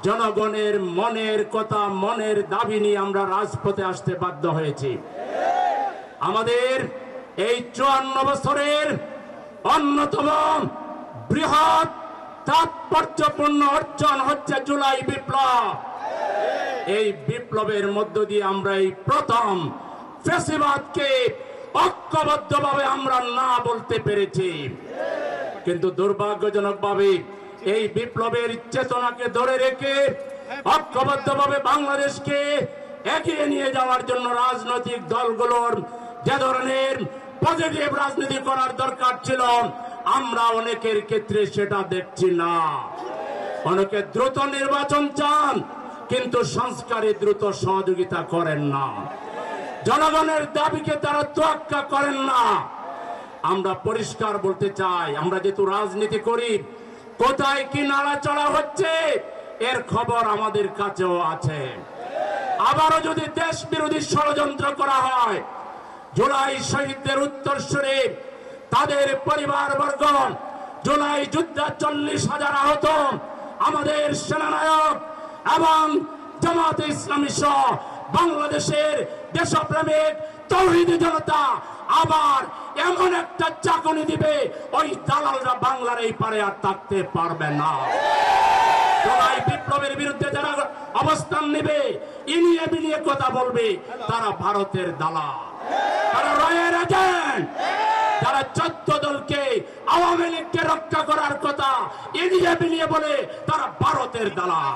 জনগণের মনের কথা, মনের দাবি নিয়ে আমরা রাজপথে আসতে বাধ্য হয়েছি। আমাদের এই 54 বছরের অন্যতম বৃহৎ তাৎপর্যপূর্ণ অর্জন হচ্ছে জুলাই বিপ্লব। এই বিপ্লবের মধ্য দিয়ে আমরা এই প্রথম ফ্যাসিবাদকে ঐক্যবদ্ধভাবে আমরা না বলতে পেরেছি। কিন্তু দুর্ভাগ্যজনকভাবে এই বিপ্লবের চেতনাকে ধরে রেখে ঐক্যবদ্ধভাবে বাংলাদেশকে এগিয়ে নিয়ে যাওয়ার জন্য রাজনৈতিক দলগুলোর যে ধরনের পজিটিভ রাজনীতি করার দরকার ছিল, আমরা অনেকের ক্ষেত্রে সেটা দেখছি না। অনেকে দ্রুত নির্বাচন চান, কিন্তু সংস্কারে দ্রুত সহযোগিতা করেন না। জনগণের দাবিকে তারা তোয়াক্কা করেন না। আমরা পরিষ্কার বলতে চাই, আমরা যেহেতু রাজনীতি করি, কোথায় কি নাড়াচড়া হচ্ছে এর খবর আমাদের কাছেও আছে। আবারও যদি দেশ বিরোধী ষড়যন্ত্র করা হয়, জুলাই শহীদদের উত্তরসূরি তাদের পরিবারবর্গ, জুলাই যুদ্ধে 40,000 আহত আমাদের সেনানায়ক এবং জামাতে ইসলামী সহ বাংলাদেশের দেশপ্রেমিক তৌহিদি জনতা আবার এমন একটা চাকনি দিবে, ওই দালালরা বাংলার এই পারে আর থাকতে পারবে না। জুলাই বিপ্লবের বিরুদ্ধে যারা অবস্থান নেবে, ইনিয়ে বিনিয়ে কথা বলবে, তারা ভারতের দালাল, তারা রয়ের এজেন্ট। যারা 14 দলকে, আওয়ামী লীগকে রক্ষা করার কথা ইনিয়ে বিনিয়ে বলে, তারা ভারতের দালাল।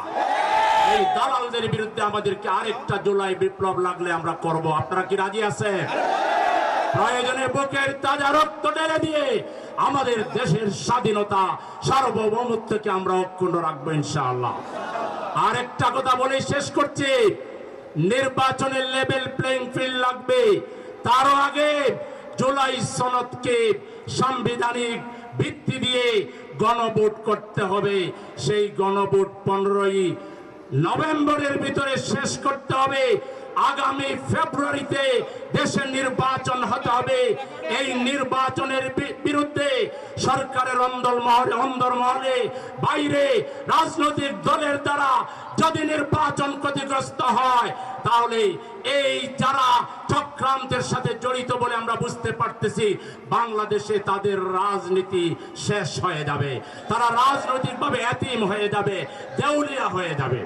এই দালালদের বিরুদ্ধে আমাদেরকে আরেকটা জুলাই বিপ্লব লাগলে আমরা করব। আপনারা কি রাজি আছেন? প্রয়োজনে বুকের তাজা রক্ত ঢেলে দিয়ে আমাদের দেশের স্বাধীনতা, সার্বভৌমত্বকে আমরা অক্ষুণ্ণ রাখবো ইনশাআল্লাহ। আরেকটা কথা বলে শেষ করছি, নির্বাচনের লেভেল প্লেইং ফিল্ড লাগবে। তারও আগে জুলাই সনদকে সাংবিধানিক ভিত্তি দিয়ে গণভোট করতে হবে। সেই গণভোট 15ই নভেম্বরের ভিতরে শেষ করতে হবে। আগামী ফেব্রুয়ারিতে দেশে নির্বাচন হতে হবে। এই নির্বাচনের বিরুদ্ধে সরকারের অন্দরমহলে বাইরে রাজনৈতিক দলের দ্বারা যদি নির্বাচন ক্ষতিগ্রস্ত হয়, তাহলে এই যারা চক্রান্তের সাথে জড়িত বলে আমরা বুঝতে পারতেছি, বাংলাদেশে তাদের রাজনীতি শেষ হয়ে যাবে। তারা রাজনৈতিকভাবে এতিম হয়ে যাবে, দেউলিয়া হয়ে যাবে।